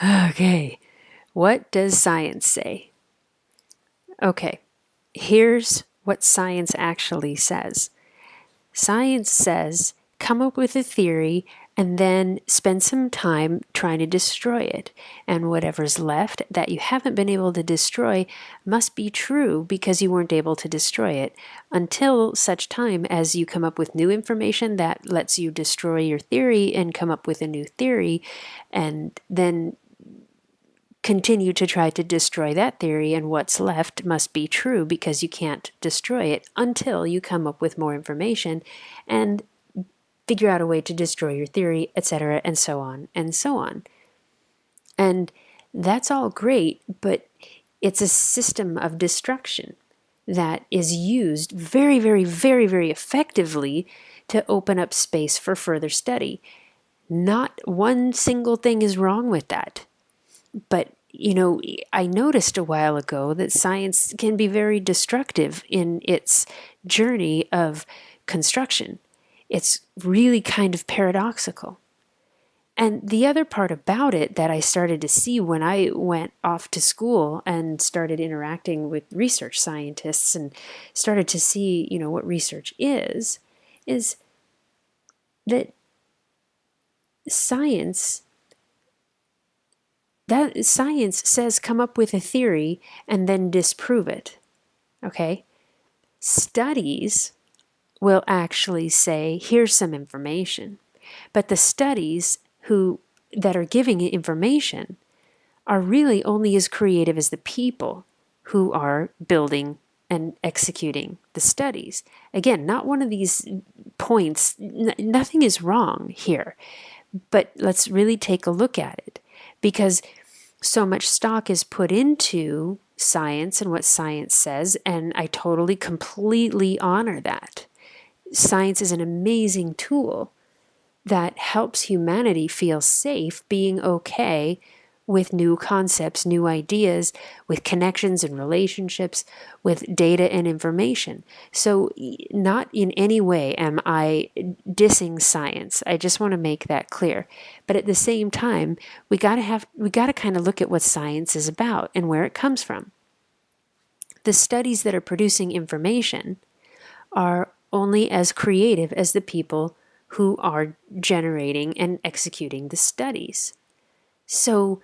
Okay, what does science say? Okay, here's what science actually says. Science says come up with a theory and then spend some time trying to destroy it. And whatever's left that you haven't been able to destroy must be true because you weren't able to destroy it until such time as you come up with new information that lets you destroy your theory and come up with a new theory, and then continue to try to destroy that theory, and what's left must be true because you can't destroy it until you come up with more information and figure out a way to destroy your theory, etc., and so on and so on. And that's all great, but it's a system of destruction that is used very, very, very, very effectively to open up space for further study. Not one single thing is wrong with that. But, I noticed a while ago that science can be very destructive in its journey of construction. It's really kind of paradoxical. And the other part about it that I started to see when I went off to school and started interacting with research scientists and started to see, what research is that science science says come up with a theory and then disprove it. Okay? Studies will actually say, here's some information. But the studies that are giving information are really only as creative as the people who are building and executing the studies. Again, not one of these points, nothing is wrong here. But let's really take a look at it, because so much stock is put into science and what science says, and I totally, completely honor that. Science is an amazing tool that helps humanity feel safe being okay with new concepts, new ideas, with connections and relationships, with data and information. So not in any way am I dissing science. I just want to make that clear. But at the same time, we got to kind of look at what science is about and where it comes from. The studies that are producing information are only as creative as the people who are generating and executing the studies. So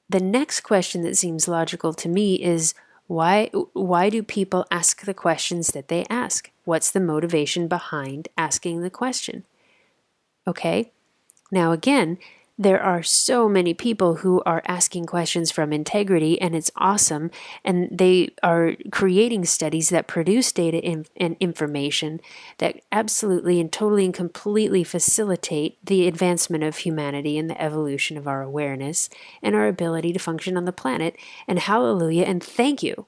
the next question that seems logical to me is why do people ask the questions that they ask? What's the motivation behind asking the question? Okay? Now again, there are so many people who are asking questions from integrity, and it's awesome. And they are creating studies that produce data and information that absolutely and totally and completely facilitate the advancement of humanity and the evolution of our awareness and our ability to function on the planet. And hallelujah and thank you.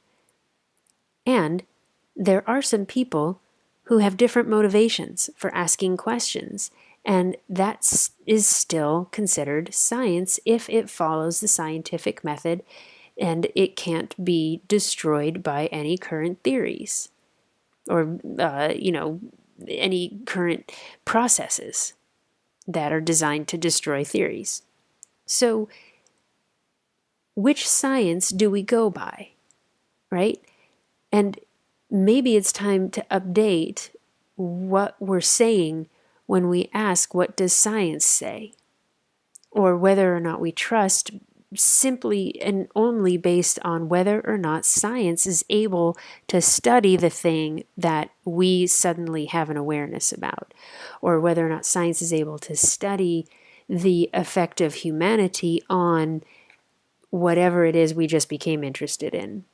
And there are some people who have different motivations for asking questions. And that is still considered science if it follows the scientific method and it can't be destroyed by any current theories or, any current processes that are designed to destroy theories. So, which science do we go by, right? And maybe it's time to update what we're saying when we ask, what does science say? Or whether or not we trust simply and only based on whether or not science is able to study the thing that we suddenly have an awareness about, or whether or not science is able to study the effect of humanity on whatever it is we just became interested in.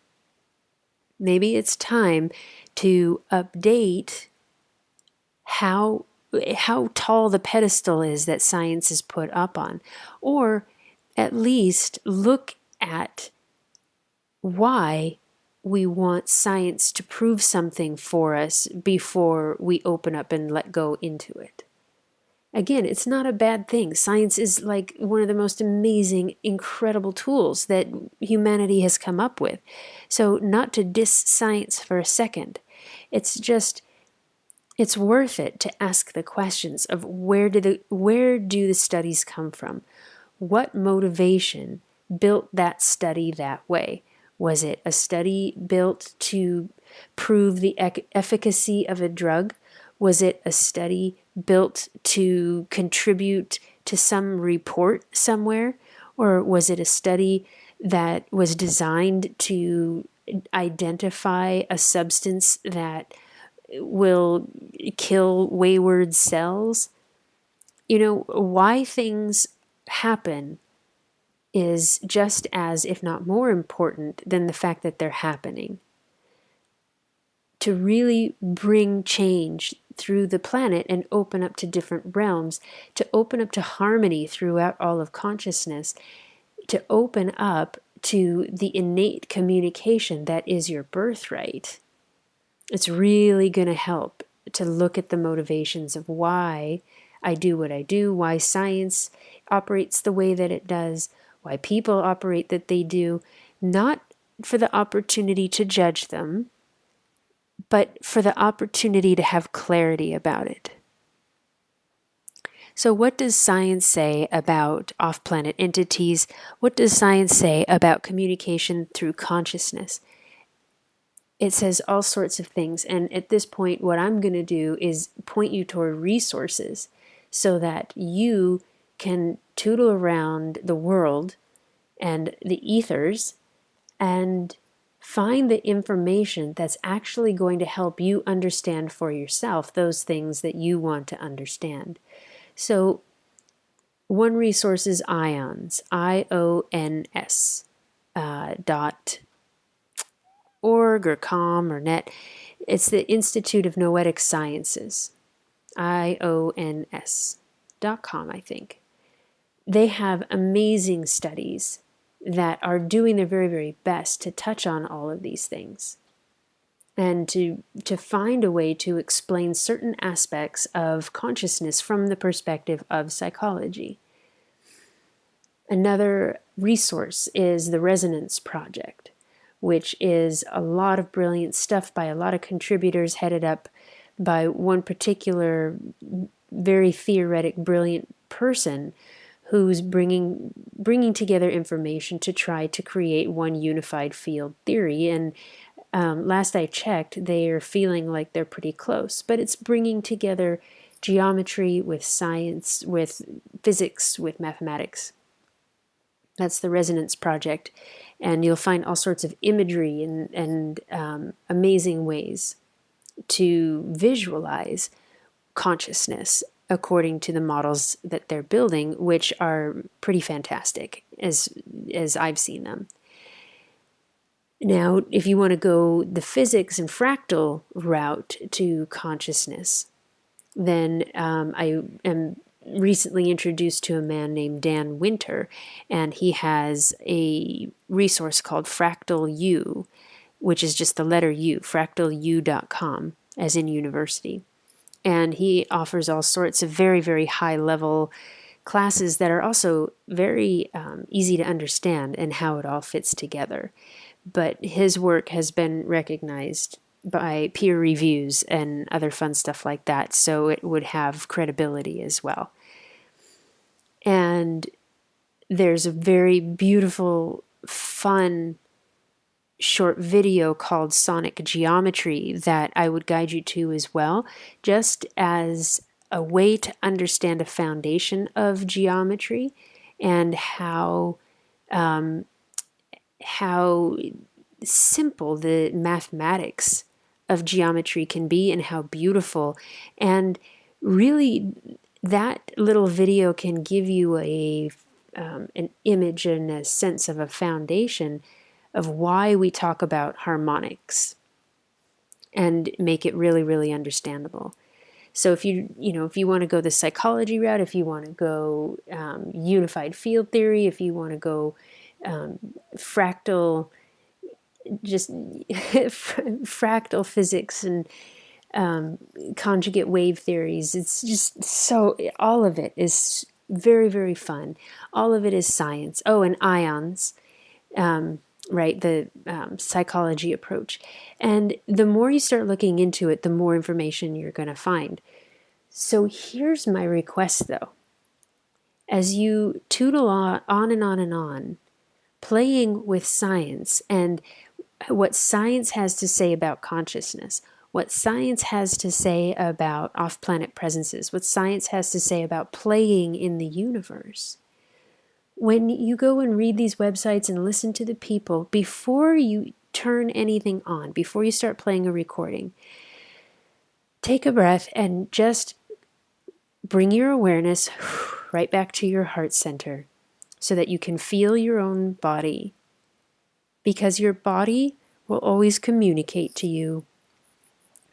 Maybe it's time to update how tall the pedestal is that science is put up on, or at least look at why we want science to prove something for us before we open up and let go into it. Again, it's not a bad thing. Science is like one of the most amazing, incredible tools that humanity has come up with. So not to diss science for a second. It's just it's worth it to ask the questions of where do the studies come from? What motivation built that study that way? Was it a study built to prove the efficacy of a drug? Was it a study built to contribute to some report somewhere? Or was it a study that was designed to identify a substance that will kill wayward cells? You know, why things happen is just as, if not more important than the fact that they're happening. To really bring change through the planet and open up to different realms, to open up to harmony throughout all of consciousness, to open up to the innate communication that is your birthright. It's really going to help to look at the motivations of why I do what I do, why science operates the way that it does, why people operate that they do, not for the opportunity to judge them, but for the opportunity to have clarity about it. So what does science say about off-planet entities? What does science say about communication through consciousness? It says all sorts of things. And at this point, what I'm going to do is point you toward resources so that you can tootle around the world and the ethers and find the information that's actually going to help you understand for yourself those things that you want to understand. So one resource is IONS, IONS, .org or com or net. It's the Institute of Noetic Sciences, IONS.com, I think. They have amazing studies that are doing their very, very best to touch on all of these things and to find a way to explain certain aspects of consciousness from the perspective of psychology. Another resource is the Resonance Project, which is a lot of brilliant stuff by a lot of contributors headed up by one particular very theoretic, brilliant person who's bringing together information to try to create one unified field theory. And last I checked, they are feeling like they're pretty close. But it's bringing together geometry with science, with physics, with mathematics. That's the Resonance Project. And you'll find all sorts of imagery and amazing ways to visualize consciousness according to the models that they're building, which are pretty fantastic as I've seen them. Now, if you want to go the physics and fractal route to consciousness, then I am recently introduced to a man named Dan Winter, and he has a resource called Fractal U, which is just the letter U, fractalu.com, as in university. And he offers all sorts of very, very high level classes that are also very easy to understand and how it all fits together. But his work has been recognized by peer reviews and other fun stuff like that, so it would have credibility as well. And there's a very beautiful, fun short video called Sonic Geometry that I would guide you to as well, just as a way to understand a foundation of geometry and how simple the mathematics of geometry can be and how beautiful. And really, that little video can give you an image and a sense of a foundation of why we talk about harmonics and make it really, really understandable. So if you want to go the psychology route, if you want to go unified field theory, if you want to go fractal, just fractal physics and conjugate wave theories, it's just so, all of it is very, very fun. All of it is science. Oh, and ions. right? The psychology approach. And the more you start looking into it, the more information you're going to find. So here's my request, though. As you tootle on and on and on, playing with science and what science has to say about consciousness, what science has to say about off-planet presences, what science has to say about playing in the universe. When you go and read these websites and listen to the people, before you turn anything on, before you start playing a recording, take a breath and just bring your awareness right back to your heart center so that you can feel your own body. Because your body will always communicate to you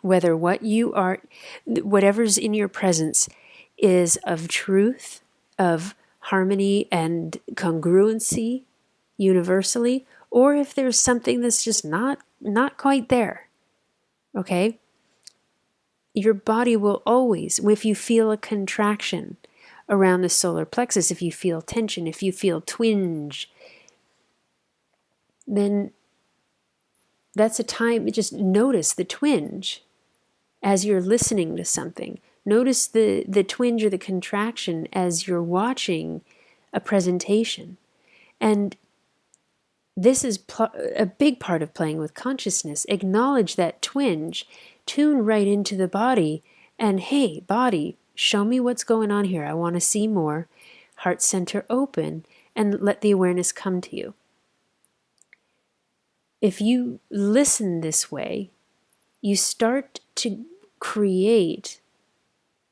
whether what you are, whatever's in your presence is of truth, of harmony and congruency universally, or if there's something that's just not quite there. Okay? Your body will always, if you feel a contraction around the solar plexus, if you feel tension, if you feel twinge, then that's a time, just notice the twinge as you're listening to something. Notice the twinge or the contraction as you're watching a presentation. And this is a big part of playing with consciousness. Acknowledge that twinge, tune right into the body, and hey, body, show me what's going on here. I want to see more. Heart center open, and let the awareness come to you. If you listen this way, you start to create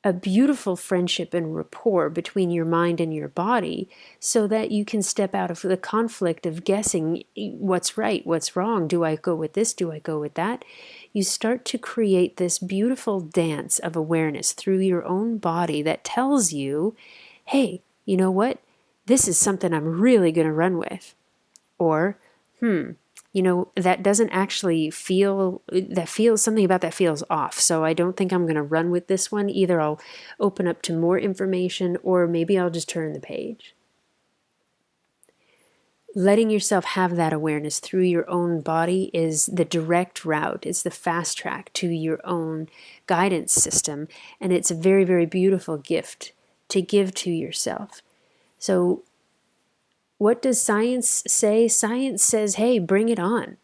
a beautiful friendship and rapport between your mind and your body so that you can step out of the conflict of guessing what's right, what's wrong, do I go with this, do I go with that? You start to create this beautiful dance of awareness through your own body that tells you, hey, you know what? This is something I'm really going to run with. Or, that doesn't actually feel, that feels, something about that feels off. So I don't think I'm going to run with this one. Either I'll open up to more information or maybe I'll just turn the page. Letting yourself have that awareness through your own body is the direct route. It's the fast track to your own guidance system. And it's a very, very beautiful gift to give to yourself. So what does science say? Science says, hey, bring it on.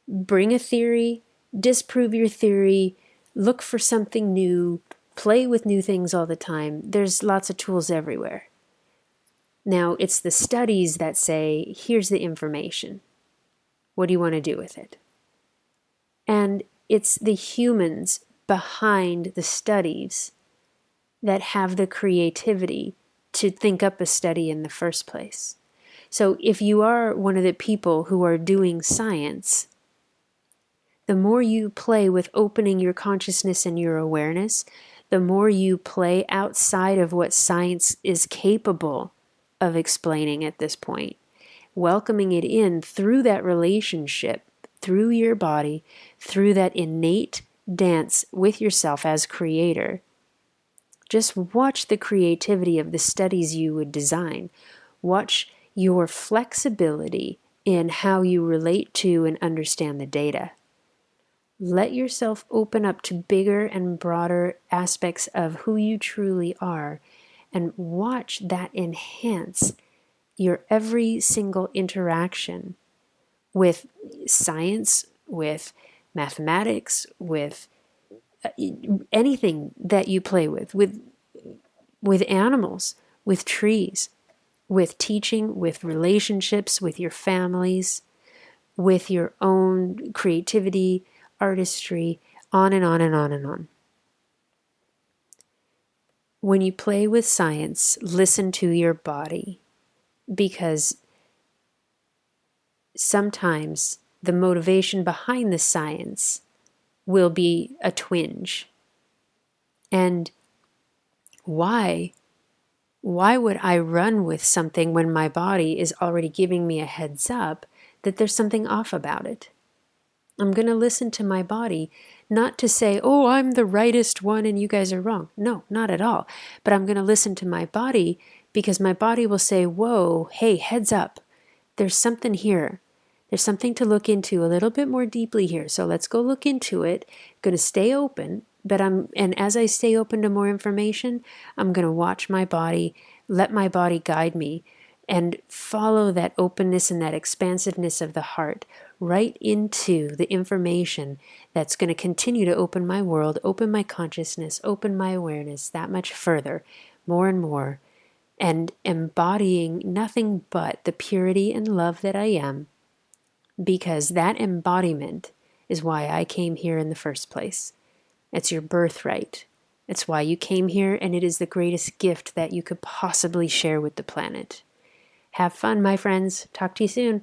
Bring a theory, disprove your theory, look for something new, play with new things all the time. There's lots of tools everywhere. Now, it's the studies that say, here's the information. What do you want to do with it? And it's the humans behind the studies that have the creativity to think up a study in the first place. So if you are one of the people who are doing science, the more you play with opening your consciousness and your awareness, the more you play outside of what science is capable of explaining at this point, welcoming it in through that relationship, through your body, through that innate dance with yourself as creator. Just watch the creativity of the studies you would design. Watch your flexibility in how you relate to and understand the data. Let yourself open up to bigger and broader aspects of who you truly are and watch that enhance your every single interaction with science, with mathematics, with anything that you play with animals, with trees, with teaching, with relationships, with your families, with your own creativity, artistry, on and on and on and on. When you play with science, listen to your body, because sometimes the motivation behind the science will be a twinge. And why would I run with something when my body is already giving me a heads up that there's something off about it? I'm going to listen to my body, not to say, oh, I'm the rightest one and you guys are wrong. No, not at all. But I'm going to listen to my body because my body will say, whoa, hey, heads up. There's something here. There's something to look into a little bit more deeply here. So let's go look into it. I'm going to stay open, and as I stay open to more information, I'm going to watch my body, let my body guide me, and follow that openness and that expansiveness of the heart right into the information that's going to continue to open my world, open my consciousness, open my awareness that much further, more and more, and embodying nothing but the purity and love that I am, because that embodiment is why I came here in the first place. It's your birthright. It's why you came here, and it is the greatest gift that you could possibly share with the planet. Have fun, my friends. Talk to you soon.